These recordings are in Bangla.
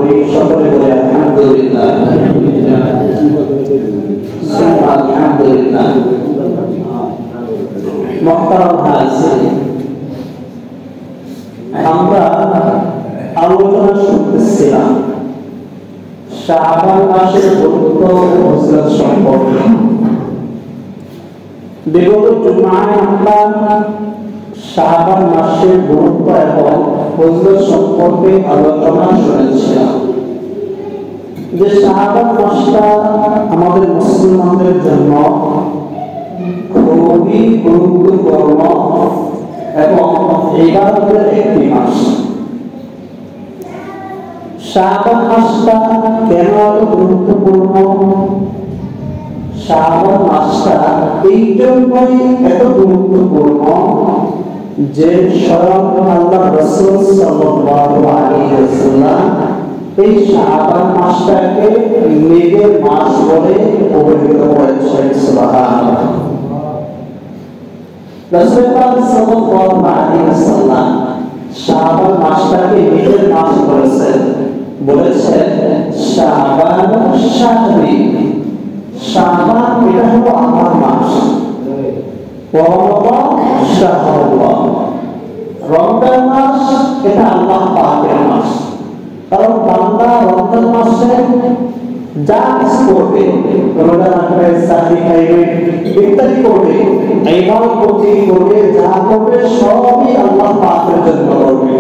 করি, সকলে বলে আলহামদুলিল্লাহ। আলহামদুলিল্লাহ। মুহতারাম হাজিরিন, আমরা আলোচনা শুনতেছিলাম শাবান মাসের গুরুত্ব ও ফজিলত সম্পর্কে। বিগত জুমায় আমরা শাবান মাসের গুরুত্ব এবং ফজিলত সম্পর্কে আলোচনা শুনেছিলাম যে শাবান মাসটা আমাদের মুসলমানদের জন্য খুবই গুরুত্বপূর্ণ এবং ইবাদতের একটি মাস। শাবান মাসটা কেন এত গুরুত্বপূর্ণ? শাবান মাসটা এই জন্যই এত গুরুত্বপূর্ণ যে স্বয়ং আল্লাহ রাসূল সাল্লাল্লাহু আলাইহি ওয়াসাল্লাম এই শাবান মাসটাকে নিজের মাস বলে অভিহিত করেছেন। সুবহানাল্লাহ। রাসূল সাল্লাল্লাহু আলাইহি ওয়াসাল্লাম শাবান মাসটাকে নিজের মাস বলেছেন, বলেছেন শাবান শাহরি, শাবান এটা হলো আমার মাস, রমজান শাহরুল্লাহ, রমজান মাস এটা আল্লাহ পাকের মাস। কারণ বান্দা রমজান মাসে যা কিছু করবে, রোজা রাখবে, সাহরি খাইবে, ইফতারি করবে, ইবাদত করবে, যা করবে সবই আল্লাহ পাকের জন্য করবে।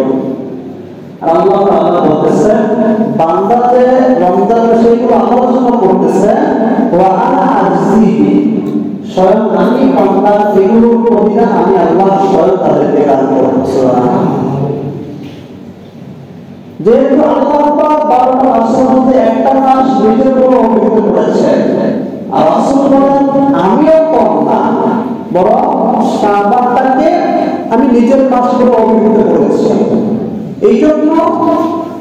আল্লাহ তাআলা বলতেছেন বান্দা যে রমজান মাসে এগুলো আমার জন্য করতেছে, ওয়া আনা আজজি, স্বয়ং আমি বান্দার এগুলোর প্রতিদান আমি আল্লাহ স্বয়ং তাদেরকে দান করব। সুবহানাল্লাহ। যেহেতু আল্লাহ পাক 12টা মাসের মধ্যে একটা মাস নিজের উপর অভিহিত করেছেন, আর রাসূল বলেন আমিও কম না, বরং শাবানটাকে আমি নিজের মাস বলে অভিহিত করেছি। এই জন্য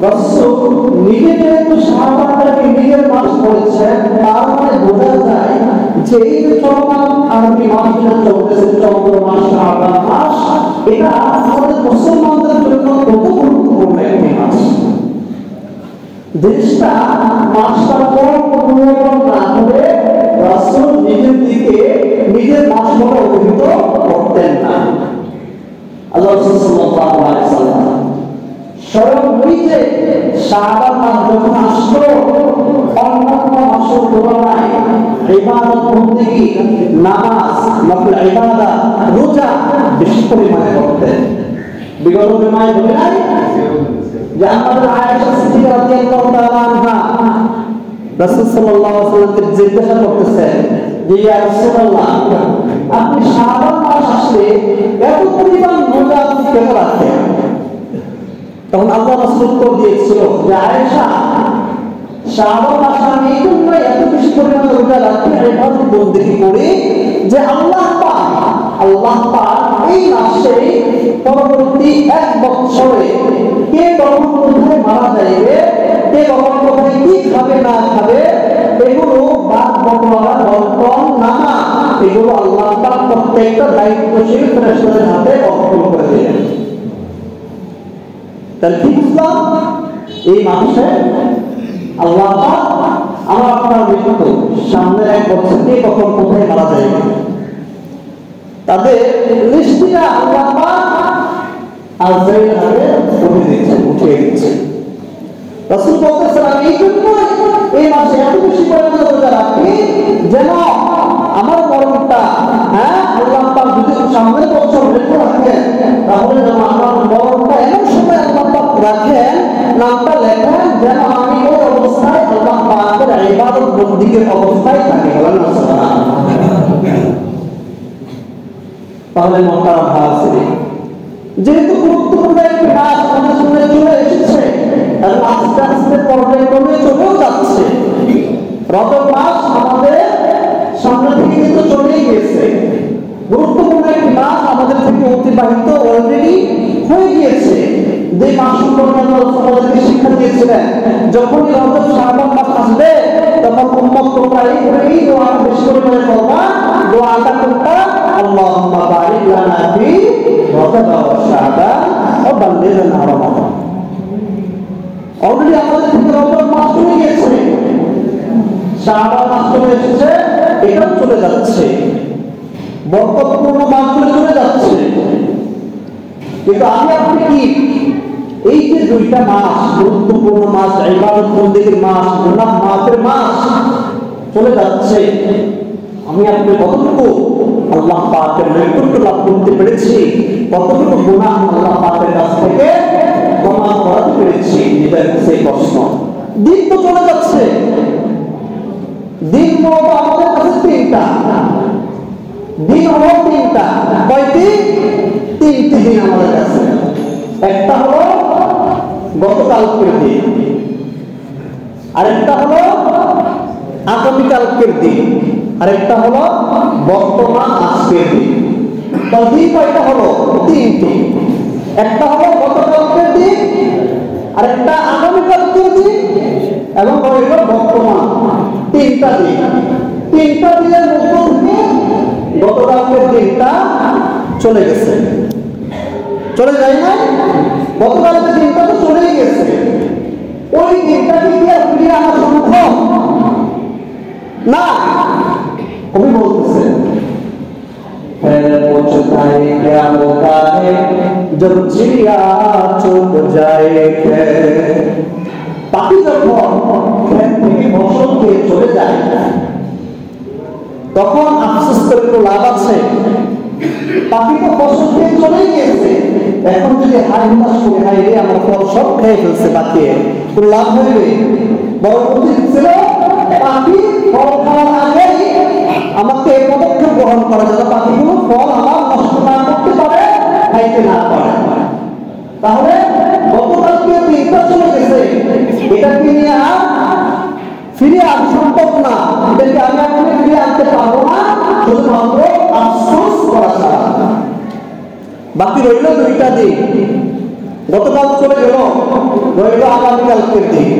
রাসূল নিজে যেহেতু শাবানটাকে নিজের মাস বলেছেন, তার মানে বোঝা যায় যে এই যে চলমান আরবি মাস যেটা চলতেছে, চন্দ্র মাস, শাবান মাস, এটা আমাদের মুসলমানদের জন্য কত গুরুত্বপূর্ণ একটি মাস। দেশটা মাসটার পর পরিবর্তন না করে রাসূল নিজের দিকে নিজের মাস বলে অভিহিত করতেন না। আল্লাহ রাসূল সাল্লাল্লাহু আলাইহি ওয়াসাল্লাম স্বয়ং নিজে শাবান মাস যখন আসলো, অন্যান্য মাসের তুলনায় ইবাদত বন্দেগী, নামাজ, নফল ইবাদত, রোজা বেশি পরিমাণে করতেন। বিগত জুমায় বলে নাই যে আমাদের আয়েশা সিদ্দিকা রাদিয়াল্লাহু তাআলা আনহা রাসূল সাল্লাল্লাহু আলাইহি ওয়াসাল্লামকে জিজ্ঞাসা করতেছেন যে ইয়া রাসূলুল্লাহ, আপনি শাবান মাস আসলে এত পরিমাণ রোজা আপনি কেন রাখেন? তখন আল্লাহ রাসূল উত্তর দিয়েছিল যে আয়েশা, শাবান মাস আমি এই জন্য এত বেশি পরিমাণে রোজা রাখি, ইবাদত বন্দেগী করি যে আল্লাহ পাক এই মাসে পরবর্তী এক বছরে কে কখন কোথায় মারা যাবে, কে কখন কোথায় কি খাবে না খাবে, এগুলো বাদ বকওয়ালা বন্টন নামা, এগুলো আল্লাহ পাক প্রত্যেকটা দায়িত্বশীল ফেরেশতাদের হাতে অর্পণ করে দিলেন। তাহলে কি বুঝলাম? এই মাসে আল্লাহ পাক আমার আপনার মৃত্যু সামনে এক বছর কে কখন কোথায় মারা যাবে তাদের লিস্টটা আল্লাহ পাক আজরাইলের হাতে উঠিয়ে দিচ্ছেন। রাসূল বলতেছেন আমি এই জন্য এই মাসে এত বেশি পরিমাণে রোজা রাখি যেন আমার মরণটা, আল্লাহ পাক যদি সামনের বছর রেখে রাখেন, তাহলে যেন আমার মরণটা এমন সময় আল্লাহ পাক রাখেন, নামটা লেখেন, যেন আমি ওই অবস্থায় আল্লাহ পাকের ইবাদত বন্দেগীর অবস্থায় থাকি। বলেন না সুবহানাল্লাহ। তাহলে মুহতারাম হাজিরিন, যেহেতু গুরুত্বপূর্ণ একটি মাস আমাদের সামনে চলে এসেছে, এবং আস্তে আস্তে পর্যায়ক্রমে চলেও যাচ্ছে, রজব মাস আমাদের সামনে থেকে কিন্তু চলেই গেছে, গুরুত্বপূর্ণ একটি মাস আমাদের থেকে অতিবাহিত অলরেডি হয়ে গিয়েছে। যে মাস সম্পর্কে আমাদেরকে শিক্ষা দিয়েছিলেন, যখনই রজব শাবান মাস আসবে তখন উম্মত তোমরা এই দোয়া বেশি করে করবা। দোয়াটা কোনটা? আল্লাহুম্মা বারিক লানা ফি রজব ওয়া শাবান ওয়া বাল্লিগনা রমাদান। অলরেডি আমাদের থেকে রমজান মাস চলে গিয়েছে, শাবান মাস চলে এসেছে, এটা চলে যাচ্ছে, বরকতপূর্ণ মাসগুলো চলে যাচ্ছে। কিন্তু আমি আপনি কি এই যে দুইটা মাস, গুরুত্বপূর্ণ মাস, ইবাদত বন্দেগীর মাস, গুনাহ মাফের মাস চলে যাচ্ছে, আমি আপনি কতটুকু আল্লাহ পাকের নৈকট্য লাভ করতে পেরেছি, কতটুকু গুনাহ আল্লাহ পাকের কাছ থেকে ক্ষমা করাতে পেরেছি, এটাই সেই প্রশ্ন। দিন তো চলে যাচ্ছে, দিন মূলত আমাদের কাছে তিনটা দিন, হলো তিনটা। কয়টি? তিনটি দিন আমাদের কাছে। একটা হলো গতকালকের দিন, আরেকটা হলো আগামীকালকের দিন, আরেকটা হলো বর্তমান আজকের দিন। তো দিন কয়টা হলো? তিনটি। একটা হলো গতকালকের দিন, আরেকটা আগামীকালকের দিন, এবং হলো বর্তমান। তিনটা দিন। তিনটা দিনের মধ্য থেকে গতকালকের দিনটা চলে গেছে, চলে যায় না? গতকালকের দিনটা তো চলেই গেছে, ওই দিনটাকে কি আর ফিরিয়ে আনা সম্ভব না? কবি বলতেছেন, পাখি যখন ক্ষেত থেকে ফসল খেয়ে চলে যায় তখন আফসোস করে কোনো লাভ আছে? পাখি তো ফসল খেয়ে চলে গিয়েছে, এখন যদি হাই হতাশ করে হাই রে আমার ফল সব খেয়ে ফেলছে পাখি, কোনো লাভ হইবে? বড় উচিত ছিল পাখি ফল খাওয়ার আগেই আমাকে এই পদক্ষেপ গ্রহণ করা, যাতে পাখিগুলো ফল আমার নষ্ট না করতে পারে, খাইতে না পারে। তাহলে গতকালকে দিনটা চলে গেছে, এটাকে নিয়ে আর ফিরিয়ে আনা সম্ভব না, এটাকে আমি আপনি ফিরিয়ে আনতে পারবো না, শুধুমাত্র আফসোস করা ছাড়া। বাকি রইল দুইটা দিন, গতকাল চলে গেল, রইল আগামীকালকের দিন।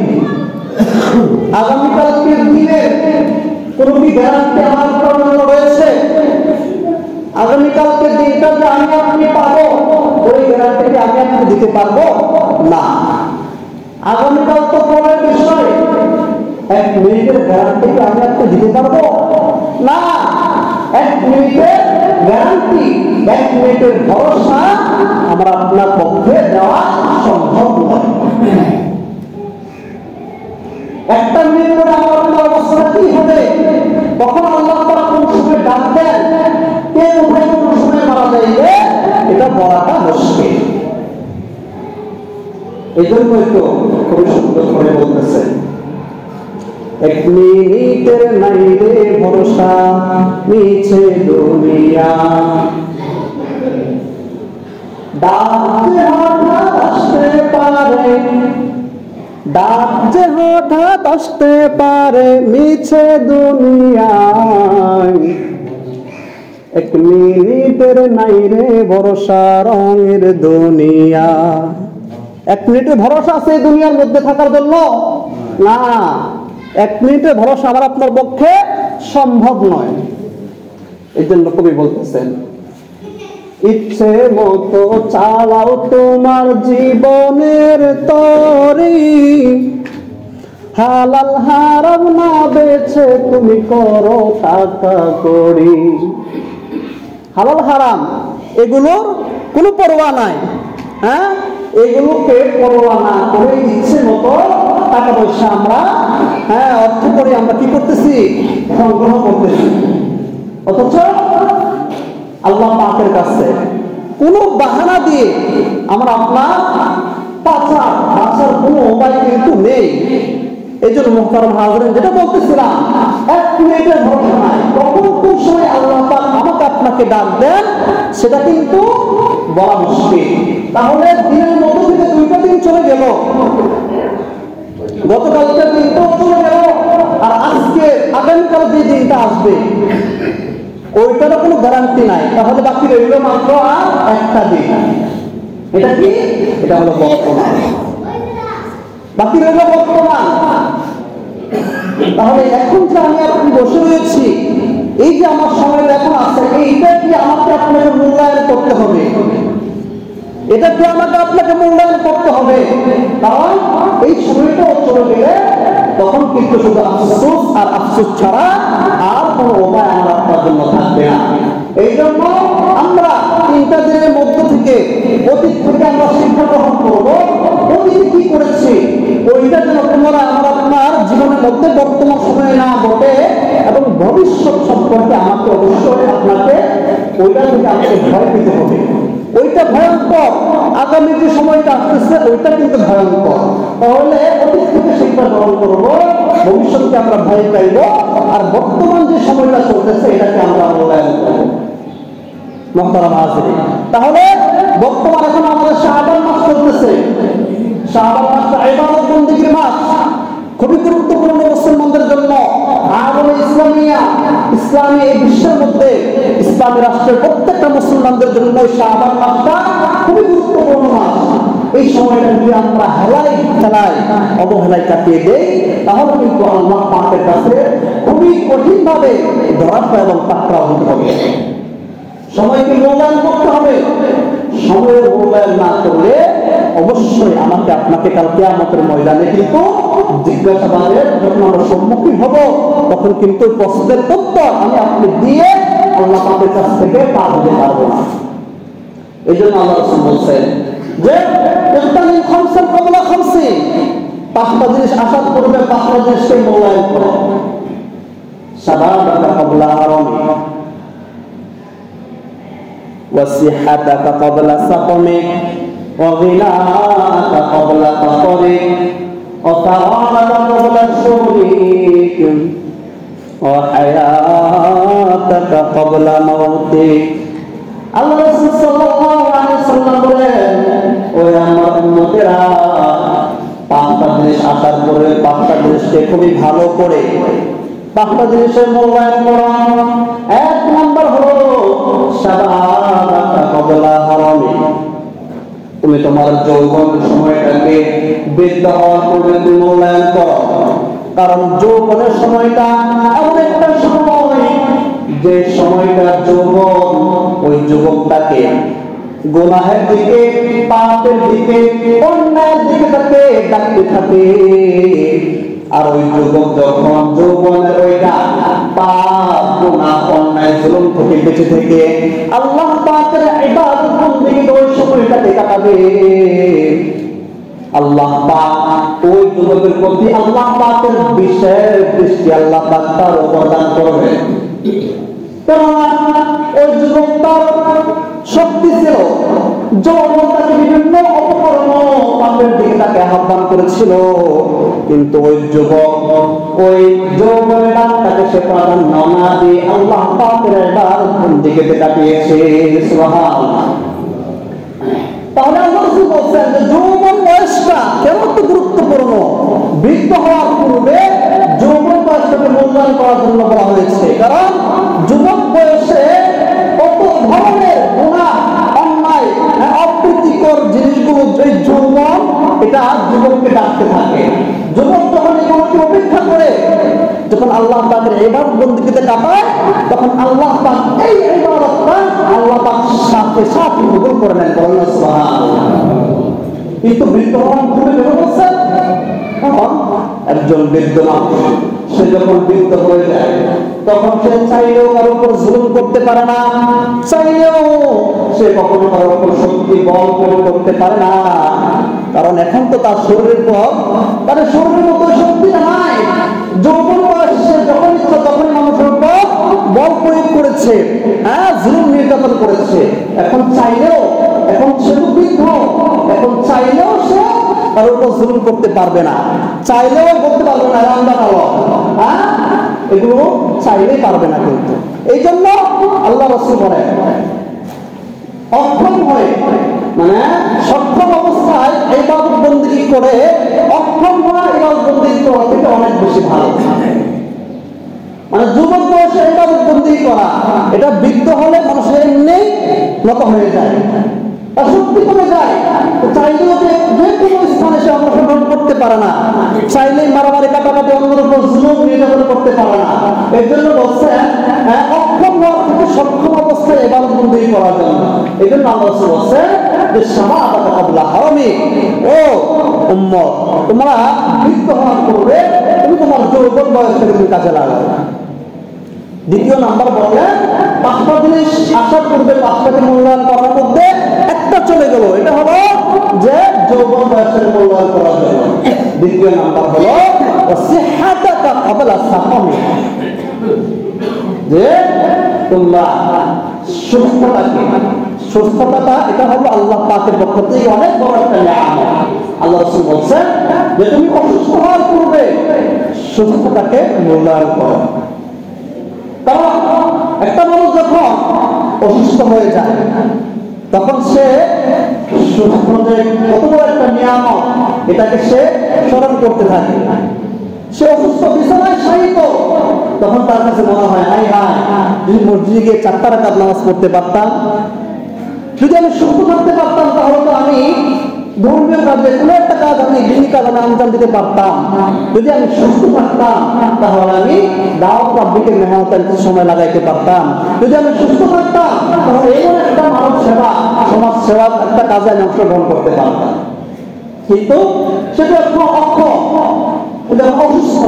আগামীকালকের দিনের কোন কি গ্যারান্টি আমার জন্য রয়েছে? আগামীকালকের দিনটা যে আমি আপনি পাবো, ওই গ্যারান্টিকে আমি আপনি দিতে পারবো না। আগামীকাল তো পরের বিষয়, এক মিনিটের গ্যারান্টিকে আমি আপনি দিতে পারবো না। এক মিনিটের গ্যারান্টি, এক মিনিটের ভরসা আমার আপনার পক্ষে দেওয়া সম্ভব নয়। একটা মিনিট পরে আমার আপনার অবস্থা কি হবে? তখন আল্লাহ তাআলা কোন সময় ডাক দেন, কে কোথায় কোন সময় মারা যাইবে, এটা বলাটা মুশকিল। এই জন্যই তো খুবই সুন্দর করে বলতেছেন, এক মিনিটের নাই রে ভরসা, মিছে দুনিয়া, ডাক যে হঠাৎ আসতে পারে, ডাক যে হঠাৎ আসতে পারে মিছে দুনিয়ায়, এক মিনিটের নাই রে ভরসা রঙের দুনিয়া। এক মিনিটের ভরসা আছে দুনিয়ার মধ্যে থাকার জন্য না, এক মিনিটের ভরসা আমার আপনার পক্ষে সম্ভব নয়। এই জন্য কবি বলতেছেন, ইচ্ছে মতো চালাও তোমার জীবনের তরি, হালাল হারাম না বেছে তুমি করো টাকা করি। হালাল হারাম এগুলোর কোনো পরোয়া নাই, হ্যাঁ, এগুলোকে পরোয়া না করে ইচ্ছে মতো টাকা পয়সা আমরা, হ্যাঁ, অর্থ করে আমরা কি করতেছি? সংগ্রহ করতেছি। অথচ আল্লাহ পাকের কাছে কোন বাহানা দিয়ে আমরা আপনার বাঁচার কোনো উপায় কিন্তু নেই। এই জন্য মুহতারাম হাজরিন, যেটা বলতেছিলাম, এক মিনিটের ভরসা নাই, কখন কোন সময় আল্লাহ পাক আমাকে আপনাকে ডাক দেন সেটা কিন্তু বলা মুশকিল। তাহলে দিনের মধ্য থেকে দুইটা দিন চলে গেল, গতকালকের দিনটাও চলে গেল, আর আজকে আগামীকাল যে দিনটা আসবে ওইটারও কোনো গ্যারান্টি নাই। তাহলে বাকি রইল মাত্র আর একটা দিন। এটা কি? এটা হলো বর্তমান। বাকি রইল বর্তমান। তাহলে এখন যে আমি আপনি বসে রয়েছি, এই যে আমার সময় এখন আছে, এইটা কি আমাকে আপনাকে মূল্যায়ন করতে হবে, এটা কি আমাকে আপনাকে মূল্যায়ন করতে হবে। কারণ এই সময় কিন্তু শুধু আফসোস আর আফসোস ছাড়া আর কোনো উপায় আমার আপনার জন্য থাকবে না। এই জন্য আমরা 3টা দিনের মধ্য থেকে অতীত থেকে আমরা শিক্ষা গ্রহণ করবো। অতীতে কি করেছি ওইটা যেন পুনরায় আমার আপনার জীবনের মধ্যে বর্তমান সময়ে না ঘটে, এবং ভবিষ্যৎ সম্পর্কে আমাকে অবশ্যই আপনাকে ওইটা থেকে আমাকে ভয় পেতে হবে। ওইটা ভয়ঙ্কর, আগামী যে সময়টা আসতেছে ওইটা কিন্তু ভয়ঙ্কর। তাহলে অতীত থেকে শিক্ষা গ্রহণ করবো, ভবিষ্যৎকে আমরা ভয় পাইব, আর বর্তমান যে সময়টা চলতেছে এটাকে আমরা মূল্যায়ন করবো। মুহতারাম হাজিরিন, তাহলে বর্তমান এখন আমাদের শাবান মাস চলতেছে। শাবান মাসটা ইবাদত বন্দেগীর মাস, খুবই গুরুত্বপূর্ণ মুসলমানদের জন্য। আলমে ইসলামিয়া, ইসলামী এই বিশ্বের মধ্যে ইসলামী রাষ্ট্রের প্রত্যেকটা মুসলমানদের জন্য শাবান মাসটা খুবই গুরুত্বপূর্ণ মাস। এই সময়টা যদি আমরা হেলায় খেলায় অবহেলায় কাটিয়ে দেই, তাহলে কিন্তু আল্লাহ পাকের কাছে খুবই কঠিন ভাবে ধরা এবং পাকড়াও হতে হবে। সময়কে মূল্যায়ন করতে হবে। সময়ের মূল্যায়ন না করলে অবশ্যই আমাকে আপনাকে কাল কিয়ামতের ময়দানে কিন্তু জিজ্ঞাসাবাদের যখন আমরা সম্মুখীন হব, তখন কিন্তু প্রশ্নের উত্তর আমি আপনি দিয়ে আল্লাহ পাকের কাছ থেকে পার হতে পারবো না। এই জন্য আল্লাহ রাসূল বলছেন যে ইহতানিম খামসান ক্বাবলা খামসিন, 5টা জিনিস আসার পূর্বে 5টা জিনিসকে মূল্যায়ন করো। শাবাবাকা ক্বাবলা হারামি, وصحتك قبل سقمك وغناك قبل فقرك وفراغك قبل شغلك وحياتك قبل موتك। আল্লাহ রাসূল সাল্লাল্লাহু আলাইহি ওয়াসাল্লাম বলেন, ওই আমার উম্মতেরা 5টা জিনিস আসার পরে 5টা জিনিসকে খুবই ভালো করে 5টা জিনিসের মূল্যায়ন করো। 1 নাম্বার হলো শাবাবাকা ক্বাবলা হারামি, তুমি তোমার যৌবন সময়টাকে বৃদ্ধ হওয়ার পূর্বে তুমি মূল্যায়ন করো। কারণ যৌবনের সময়টা এমন একটা সময় যে সময়টা যৌবন ওই যুবকটাকে গুনাহের দিকে, পাপের দিকে, অন্যায়ের দিকে তাকে ডাকতে থাকে। আর ওই যুবক যখন যৌবনের ওইটা পাপ, গুনাহ, অন্যায়, জুলুম থেকে বেঁচে থেকে আল্লাহ পাকের ইবাদত বন্দেগী ওই সময়টাতে কাটাবে, আল্লাহ পাক ওই যুবকের প্রতি আল্লাহ পাকের বিশেষ দৃষ্টি আল্লাহ পাক তার প্রদান করবে। ওই যুবক তার শক্তি ছিল, যৌবন তাকে বিভিন্ন অপকর্ম পাপের দিকে তাকে আহ্বান করেছিল, কিন্তু ওই যুবক ওই যৌবনের তাকে সে প্রাধান্য না দিয়ে আল্লাহ পাকের ইবাদত বন্দেগীতে কাটিয়েছে। সুবহানাল্লাহ। তাহলে আল্লাহ রাসূল বলেন যে যৌবন বয়সটা কেন এত গুরুত্বপূর্ণ? বৃদ্ধ হওয়ার পূর্বে যৌবন বয়সটাকে মূল্যায়ন করার জন্য বলা হয়েছে। কারণ যুবক বয়সে কত ধরনের গুনাহ, অন্যায়, অপ্রীতিকর জিনিসগুলো যে যৌবন এটা যুবককে ডাকতে থাকে। যুবক যখন এগুলোকে অপেক্ষা করে যখন আল্লাহ পাকের ইবাদত বন্দেগীতে কাটায়, তখন আল্লাহ পাক এই ইবাদতটা আল্লাহ পাক সাথে সাথে কবুল করে নেন। বলেন সুবহানাল্লাহ। কিন্তু বৃদ্ধ হওয়ার পূর্বে যখন বলছেন, তখন একজন বৃদ্ধ মানুষ সে যখন বৃদ্ধ হয়ে যায় তখন সে চাইলেও কারো উপর জুলুম করতে পারে না, চাইলেও সে কখনো কারো উপর শক্তি বল প্রয়োগ করতে পারে না। কারণ এখন তো তার শরীরের পর তার শরীরের মতো শক্তি নাই। যৌবন বয়সে যখন ইচ্ছা তখন মানুষের উপর বল প্রয়োগ করেছে, জুলুম নির্যাতন করেছে। এখন চাইলেও, এখন সে বৃদ্ধ, এখন চাইলেও সে তার উপর জুলুম করতে পারবে না, চাইলেও করতে পারবে না। রান্না কালো এগুলো চাইলেই পারবে না। কিন্তু এই জন্য আল্লাহ রাসূল বলেন, অক্ষম হয়ে মানে সক্ষম অবস্থায় ইবাদত বন্দেগী করে অক্ষম হওয়া ইবাদত বন্দেগী করা থেকে অনেক বেশি ভালো। মানে যুবক বয়সে ইবাদত বন্দেগী করা, এটা বৃদ্ধ হলে মানুষের এমনি নত হয়ে যায়, তার শক্তি কমে যায়, চাইলেও যে কোনো স্থানে সে অংশগ্রহণ করতে পারে না, চাইলেই মারামারি কাটাকাটি অন্যের উপর জুলুম নির্যাতন করতে পারে না। এর জন্য বলছেন অক্ষম হওয়ার থেকে সক্ষম অবস্থায় ইবাদত বন্দেগী করার জন্য। এই জন্য আল্লাহ রাসূল বলছেন যে শাহাদাতা ক্বাবলা হারামি, ও উম্মত তোমরা বৃদ্ধ হওয়ার পূর্বে তুমি তোমার যৌবন বয়স থেকে তুমি কাজে লাগাও। দ্বিতীয় নাম্বার বললেন 5টা জিনিস আসার পূর্বে 5টাকে মূল্যায়ন করার মধ্যে একটা চলে গেল, এটা হলো যে যৌবন বয়সের মূল্যায়ন করার জন্য। দ্বিতীয় নাম্বার হলো সিহাতাকা ক্বাবলা সাকামি, যে তোমরা সুস্থতাটা এটা হলো আল্লাহ পাকের পক্ষ থেকে অনেক বড় একটা নিয়ামত। আল্লাহ রাসূল বলছেন যে তুমি অসুস্থ হওয়ার পূর্বে সুস্থতাকে মূল্যায়ন করো। কারণ একটা মানুষ যখন অসুস্থ হয়ে যায় তখন সে সুস্থ যে কত বড় একটা নিয়ামত এটাকে সে স্মরণ করতে থাকে। সে অসুস্থ বিছানায় শায়িত, তখন তার কাছে মনে হয় হায় হায় যদি মসজিদে গিয়ে 4 রাকাত নামাজ পড়তে পারতাম, যদি আমি সুস্থ থাকতে পারতাম তাহলে তো আমি ধর্মীয় কাজে কোনো একটা কাজ আমি দিনী কাজ আমি আঞ্জাম দিতে পারতাম। যদি আমি সুস্থ থাকতাম তাহলে আমি দাওয়াত পাবলিকের মেহনতের কিছু সময় লাগাইতে পারতাম। যদি আমি সুস্থ থাকতাম তাহলে এমন একটা মানব সেবা সমাজ সেবার একটা কাজে আমি অংশগ্রহণ করতে পারতাম। কিন্তু সেটা এখন অক্ষম, এটা অসুস্থ,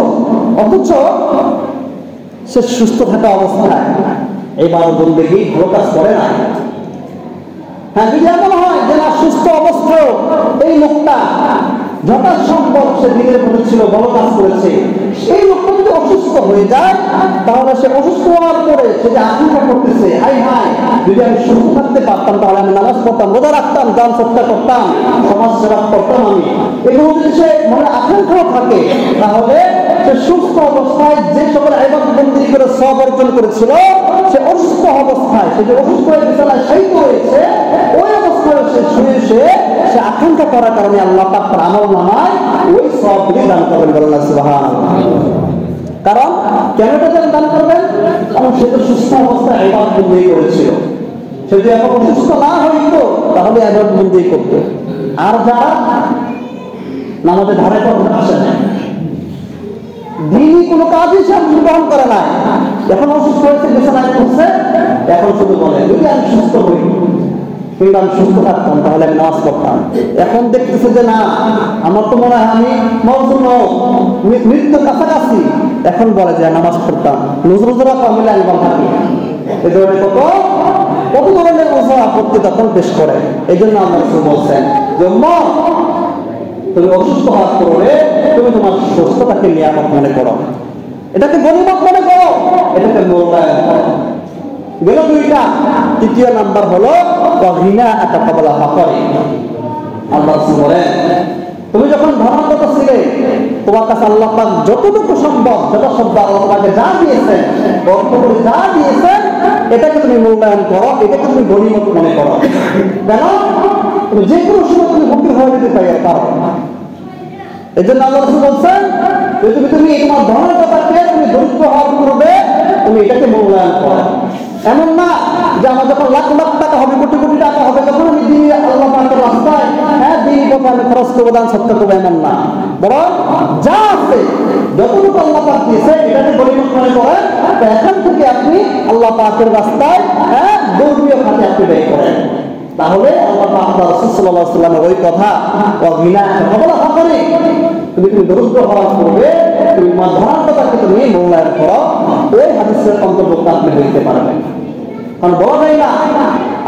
অথচ সে সুস্থ থাকা অবস্থায় এবার বন্দেগী ভালো কাজ করে না। হ্যাঁ, যদি এমন হয় যে না সুস্থ অবস্থায় এই লোকটা যথাসম্ভব সে দিনের প্রতি ছিল, ভালো কাজ করেছে, সেই লোকটা যদি অসুস্থ হয়ে যায় তাহলে সে অসুস্থ হওয়ার পরে সে যে আশঙ্কা করতেছে হাই হাই যদি আমি সুস্থ থাকতে পারতাম তাহলে আমি নামাজ পড়তাম, রোজা রাখতাম, দান সৎকার করতাম, সমাজ সেবা করতাম, আমি এগুলো যদি সে মনে আকাঙ্ক্ষাও থাকে তাহলে সে সুস্থ অবস্থায় যে সকল ইবাদত বন্দেগী করে সওয়াব অর্জন করেছিল সে অসুস্থ অবস্থায় সে যে অসুস্থ হয়ে বিছানায় শায়িত হয়েছে ওই অবস্থায় সে শুয়ে সে আকাঙ্ক্ষা করার কারণে আল্লাহ পাক তার আমলনামায় ওই সওয়াবগুলি দান করবেন। বলেন সুবহানাল্লাহ। কারণ কেন এটা দান করবেন? কারণ সে তো সুস্থ অবস্থায় ইবাদত বন্দেগী করেছিল। সে যদি এখন অসুস্থ না হইতো তাহলে ইবাদত বন্দেগী করতো। আর যারা নামাজের ধারে পড়তে আসে না, দিনই কোনো কাজই সে অংশগ্রহণ করে নাই, এখন অসুস্থ হয়েছে বিছানায় পড়ছে, এখন শুধু বলে যদি আমি সুস্থ হই কিংবা আমি সুস্থ থাকতাম তাহলে আমি নামাজ পড়তাম। এখন দেখতেছে যে না আমার তো মনে হয় আমি মৃত্যুর কাছাকাছি, এখন বলে যে নামাজ পড়তাম, নজরুজরা মিলে আমি ভালো থাকি। এই ধরনের কত ধরনের ওজা আপত্তি তখন পেশ করে। এই জন্য আমরা বলছেন যে তুমি অসুস্থ হওয়ার পরে তুমি তোমার সুস্থতাকে নিয়ামত মনে করো, এটাকে গনিমত মনে করো, এটাকে মূল্যায়ন করো। গেল দুইটা। তৃতীয় নাম্বার হলো গিনাআকা ক্বাবলা ফাকরি। আল্লাহ রাসূল বলেন তুমি যখন ধনাত্মক ছিলে তোমার কাছে আল্লাহ পাক যতটুকু সম্ভব যথাসাধ্য আল্লাহ তোমাকে যা দিয়েছেন, অর্থ করে যা দিয়েছেন এটাকে তুমি মূল্যায়ন করো, এটাকে তুমি গনিমত মনে করো। কেন? তুমি যে কোনো সময় তুমি ভক্তি হয়ে যেতে পারো। এই জন্য আল্লাহ রাসূল বলছেন তুমি তোমার ধনাত্মকতাকে তুমি দরিদ্র হওয়ার পূর্বে তুমি এটাকে মূল্যায়ন করো। এমন না যে আমার যখন লাখ লাখ টাকা হবে, কোটি কোটি টাকা হবে, তখন আমি দিন আল্লাহ পাকের রাস্তায় দিন পথে আমি খরচ করবো, দান সৎকার করবো, এমন না। বরং যা আছে যতটুকু আল্লাহ পাক দিয়েছে এটাকে গনিমত মনে করেন, এখান থেকে আপনি আল্লাহ পাকের রাস্তায় ধর্মীয় খাতে আপনি ব্যয় করেন। তাহলে আল্লাহ পাক রাসূল সাল্লাল্লাহু আলাইহি ওয়াসাল্লামের ওই কথা গিনাআকা ক্বাবলা ফাকরি, তুমি দরিদ্র হওয়ার পূর্বে তুমি তোমার ধনাত্মকতাকে তুমি মূল্যায়ন করো, ওই হাদিসের অন্তর্ভুক্ত আপনি হইতে পারবেন। কারণ বলা যায় না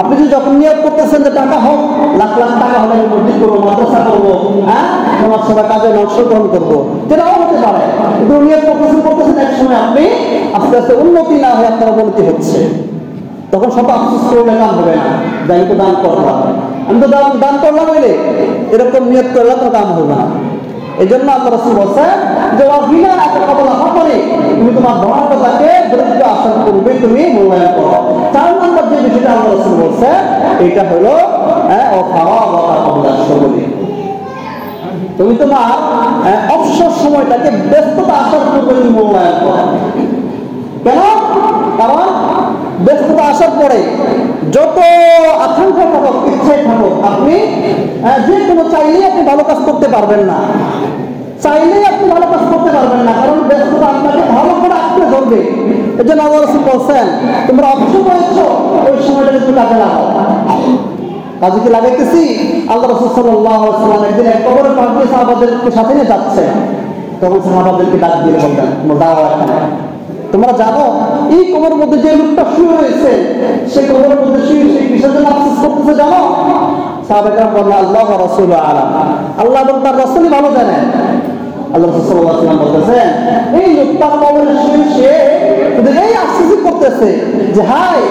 আপনি যদি যখন নিয়োগ করতেছেন যে টাকা হোক, লাখ লাখ টাকা হলে আমি মসজিদ করবো, মাদ্রাসা করবো, সমাজ সেবা কাজে অংশগ্রহণ করবো, যেটাও হতে পারে, কিন্তু নিয়োগ করতেছেন এক সময় আপনি আস্তে আস্তে উন্নতি না হয়ে আপনার অবনতি হচ্ছে, তখন সব আফসোস করলে কাম হবে না যে আমি তো দান করলাম, আমি তো দান করলাম বলে এরকম নিয়োগ করলে তো কাম হবে না। এই জন্য আল্লাহ রাসূল বলছেন যে গিনাআকা ক্বাবলা ফাকরি, তুমি তোমার ধনাত্মকতাকে দরিদ্র আসার পূর্বে তুমি মূল্যায়ন করো। 4 নম্বর যে বিষয়টা আল্লাহ রাসূল বলছে এটা হলো ফারাগাকা ক্বাবলা শুগলি, তুমি তোমার অবসর সময়টাকে ব্যস্ততা আসার পূর্বে তুমি মূল্যায়ন করো। কেন? কারণ ব্যস্ততা আসার পরে যত আকাঙ্ক্ষা থাকুক, ইচ্ছাই থাকুক, আপনি যে কোনো চাইলেই আপনি ভালো কাজ করতে পারবেন না। চাইলেই আপনি ভালো কাজ করতে পারবেন না, কারণ ব্যস্ততা আপনাকে ভালো করে আঁকড়ে ধরবে। এই জন্য আল্লাহ রাসূল বলছেন, তোমরা অবসর হয়েছ, ওই সময়টা একটু কাজে লাগাও। কাজে কি লাগাইতেছি? আল্লাহ রাসূল সাল্লাল্লাহু আলাইহি ওয়াসাল্লাম একদিন এক কবরের পাশ দিয়ে সাহাবাদেরকে সাথে নিয়ে যাচ্ছে, তখন সাহাবাদেরকে ডাক দিয়ে বললেন, দাঁড়াও এখানে। তোমরা জানো এই কবরের মধ্যে যে লোকটা শুয়ে রয়েছে, সেই কবরের মধ্যে শুয়ে সে কিসের জন্য আফসোস করতেছে জানো? সাহাবারা বললেন, আল্লাহ ওয়া রাসূলুহু আলাম, আল্লাহ এবং তার রাসূলই ভালো জানেন। আল্লাহ রাসূল সাল্লাল্লাহু আলাইহি ওয়াসাল্লাম বলতেছেন, এই লোকটা কবরে শুয়ে সে এই আফসোস করতেছে যে হায়,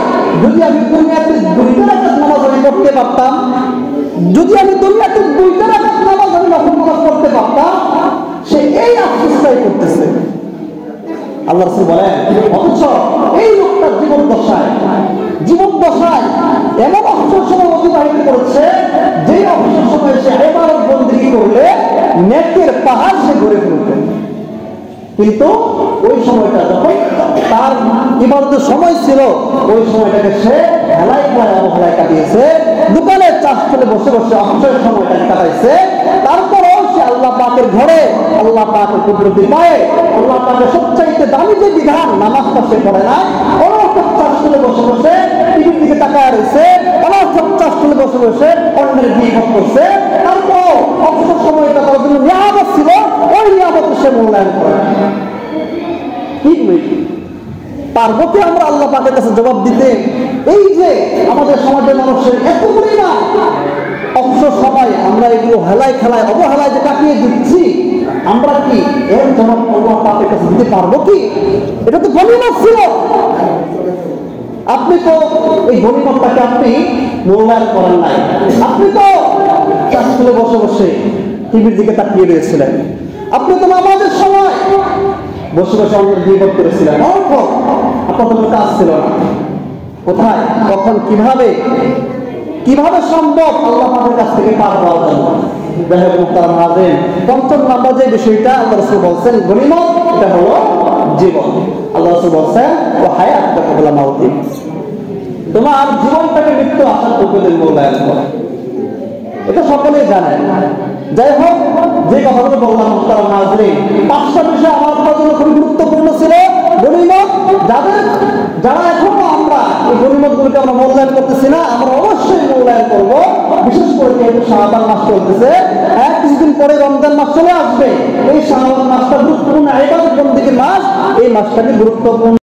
যদি আমি দুনিয়াতে 2 রাকাত নামাজ পড়তে পারতাম, যদি আমি দুনিয়াতে 2 রাকাত নামাজ পড়তে পারতাম, সে এই আফসোসটাই করতেছে। আল্লাহ রাসূল বলেন, অথচ এই লোকটার জীবদ্দশায় এমন অবসর সময় অতিবাহিত করেছে, যে অবসর সময় সে ইবাদত বন্দেগী করলে নেকের পাহাড় সে গড়ে ফেলবে। কিন্তু ওই সময়টা যখন তার ইবাদতের সময় ছিল, ওই সময়টাকে সে হেলায় অবহেলায় কাটিয়েছে, দোকানের চাষ করে বসে বসে অবসরের সময়টাকে কাটাইছে। তারপরেও সে আল্লাহ পাকের ঘরে, আল্লাহ পাকের কুদরতি পায়ে, আল্লাহ পাকের সবচাইতে দামি যে বিধান নামাজটা সে পড়ে না, অনর্থক চাষ করে বসে বসে টিভির দিকে তাকায় রয়েছে, অনর্থক চাষ করে বসে বসে অন্যের গীবত করছে। তারপর অবসর সময়টা তার জন্য নিয়ামত ছিল, ওই নিয়ামত সে মূল্যায়ন করে। পারবো কি আমরা আল্লাহ পাকের কাছে জবাব দিতে? এই যে আমাদের সমাজের মানুষের এত পরিমাণ অবসর সময় আমরা এগুলো হেলায় খেলায় অবহেলায় যে কাটিয়ে দিচ্ছি, আমরা কি এর জবাব আল্লাহ পাকের কাছে দিতে পারবো কি? এটা তো গনিমত ছিল। আপনি তো এই গনিমতটাকে আপনি মূল্যায়ন করেন নাই। আপনি তো চাষ করে বসে বসে টিভির দিকে তাকিয়ে রয়েছিলেন। আপনি তো নামাজের সময় বসে বসে অন্য গীবত করেছিলেন। আপনার কোনো কাজ ছিল না। কোথায়, কখন, কিভাবে সম্ভব আল্লাহ পাকের কাছ থেকে পার পাওয়া যাবে? যাই হোক মুহতারাম হাজিরিন, পঞ্চম নাম্বার যে বিষয়টা আল্লাহ রাসূল বলছেন গনিমত, এটা হলো জীবন। আল্লাহ রাসূল বলছেন, ওয়া হায়াতুকা ক্বাবলা মাউতিক, তোমার জীবনটাকে মৃত্যু আসার পূর্বে মূল্যায়ন করো। এটা সকলেই জানেন। যাই হোক, যে কথাগুলো বললাম মুহতারাম হাজিরিন, 5টা বিষয় আমার জন্য খুব গুরুত্বপূর্ণ ছিল। গনিমত, যারা এখনো আমরা এই গনিমতগুলোকে আমরা মূল্যায়ন করতেছি না, আমরা অবশ্যই মূল্যায়ন করব। বিশেষ করে যেহেতু শাবান মাস চলতেছে, কিছুদিন পরে রমজান মাস চলে আসবে। এই শাবান মাসটা গুরুত্বপূর্ণ ইবাদত বন্দেগীর মাস। এই মাসটাকে গুরুত্বপূর্ণ